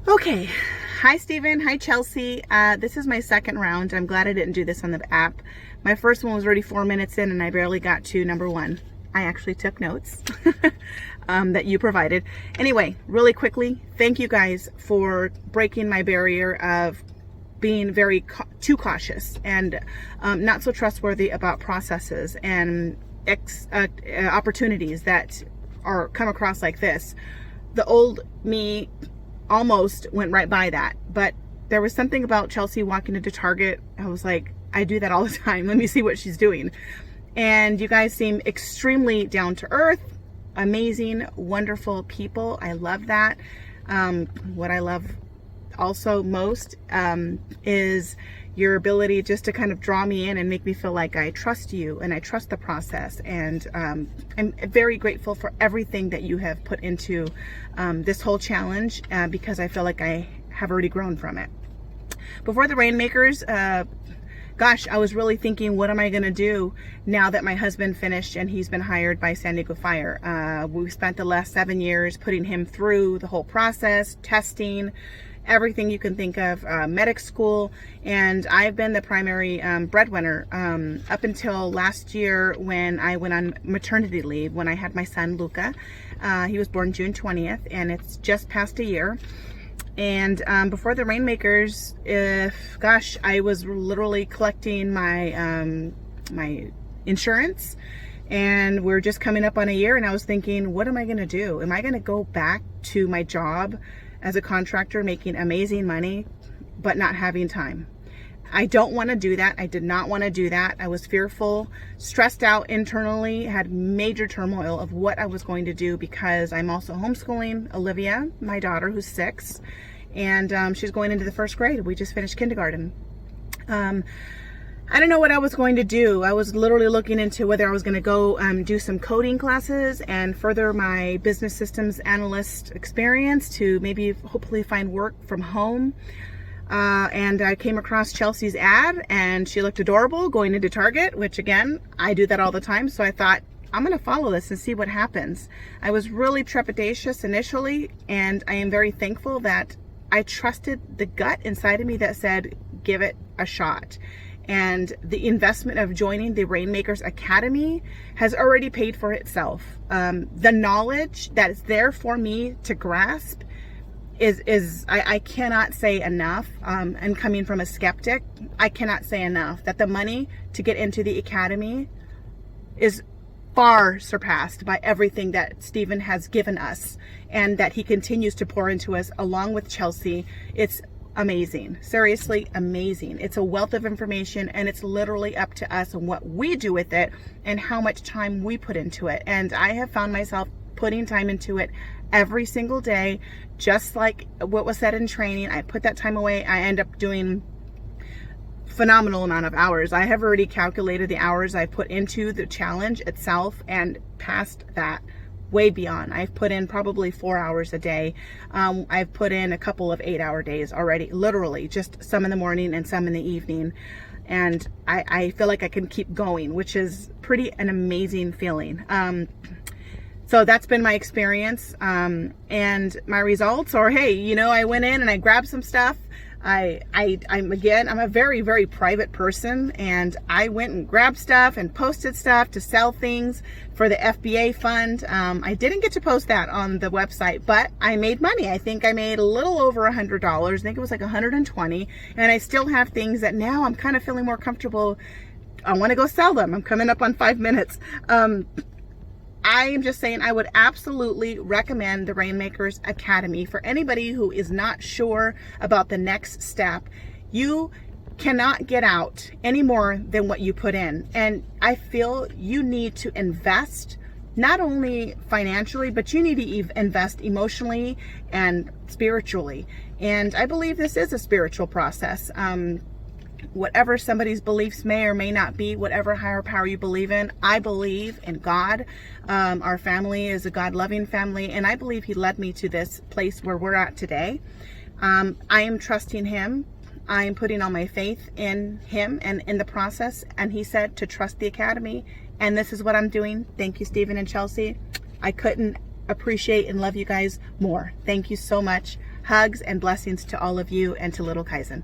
Okay. Hi, Stephen. Hi, Chelsea. This is my second round. I'm glad I didn't do this on the app. My first one was already 4 minutes in and I barely got to number one. I actually took notes that you provided. Anyway, really quickly, thank you guys for breaking my barrier of being too cautious and not so trustworthy about processes and opportunities that are come across like this. The old me almost went right by that, but there was something about Chelsea walking into Target. I was like, I do that all the time. Let me see what she's doing. And you guys seem extremely down to earth, amazing, wonderful people. I love that. What I love also most is your ability just to kind of draw me in and make me feel like I trust you and I trust the process. And I'm very grateful for everything that you have put into this whole challenge because I feel like I have already grown from it. Before the Rainmakers, gosh, I was really thinking, what am I going to do now that my husband finished and he's been hired by San Diego Fire? We spent the last 7 years putting him through the whole process, testing, everything you can think of, medic school, and I've been the primary breadwinner up until last year when I went on maternity leave when I had my son Luca. He was born June 20th and it's just past a year. And before the Rainmakers, I was literally collecting my my insurance, and we're just coming up on a year, and I was thinking, what am I going to do? Am I going to go back to my job as a contractor making amazing money but not having time? I don't want to do that. I did not want to do that. I was fearful, stressed out internally, had major turmoil of what I was going to do because I'm also homeschooling Olivia, my daughter, who's 6, and she's going into the 1st grade. We just finished kindergarten. I don't know what I was going to do. I was literally looking into whether I was going to go do some coding classes and further my business systems analyst experience to maybe hopefully find work from home. And I came across Chelsea's ad and she looked adorable going into Target, which again, I do that all the time. So I thought, I'm going to follow this and see what happens. I was really trepidatious initially, and I am very thankful that I trusted the gut inside of me that said, give it a shot. And the investment of joining the Rainmakers Academy has already paid for itself. The knowledge that is there for me to grasp I cannot say enough. And coming from a skeptic, I cannot say enough that the money to get into the academy is far surpassed by everything that Stephen has given us and that he continues to pour into us along with Chelsea. It's amazing. Seriously, amazing. It's a wealth of information, and it's literally up to us and what we do with it and how much time we put into it. And I have found myself putting time into it every single day, just like what was said in training. I put that time away. I end up doing phenomenal amount of hours. I have already calculated the hours I put into the challenge itself and past that, way beyond. I've put in probably 4 hours a day. I've put in a couple of 8-hour days already, literally just some in the morning and some in the evening. And I feel like I can keep going, which is an amazing feeling. So that's been my experience. And my results are, hey, I went in and I grabbed some stuff. I'm a very, very private person, and I went and grabbed stuff and posted stuff to sell things for the FBA fund. I didn't get to post that on the website, but I made money. I think I made a little over $100. I think it was like $120, and I still have things that now I'm kind of feeling more comfortable. I want to go sell them. I'm coming up on 5 minutes. I am just saying I would absolutely recommend the Rainmakers Academy for anybody who is not sure about the next step. You cannot get out any more than what you put in. And I feel you need to invest not only financially, but you need to invest emotionally and spiritually. And I believe this is a spiritual process. Whatever somebody's beliefs may or may not be, whatever higher power you believe in, I believe in God. Our family is a God-loving family, and I believe He led me to this place where we're at today. I am trusting Him. I am putting all my faith in Him and in the process, and He said to trust the Academy, and this is what I'm doing. Thank you, Stephen and Chelsea. I couldn't appreciate and love you guys more. Thank you so much. Hugs and blessings to all of you and to little Kaizen.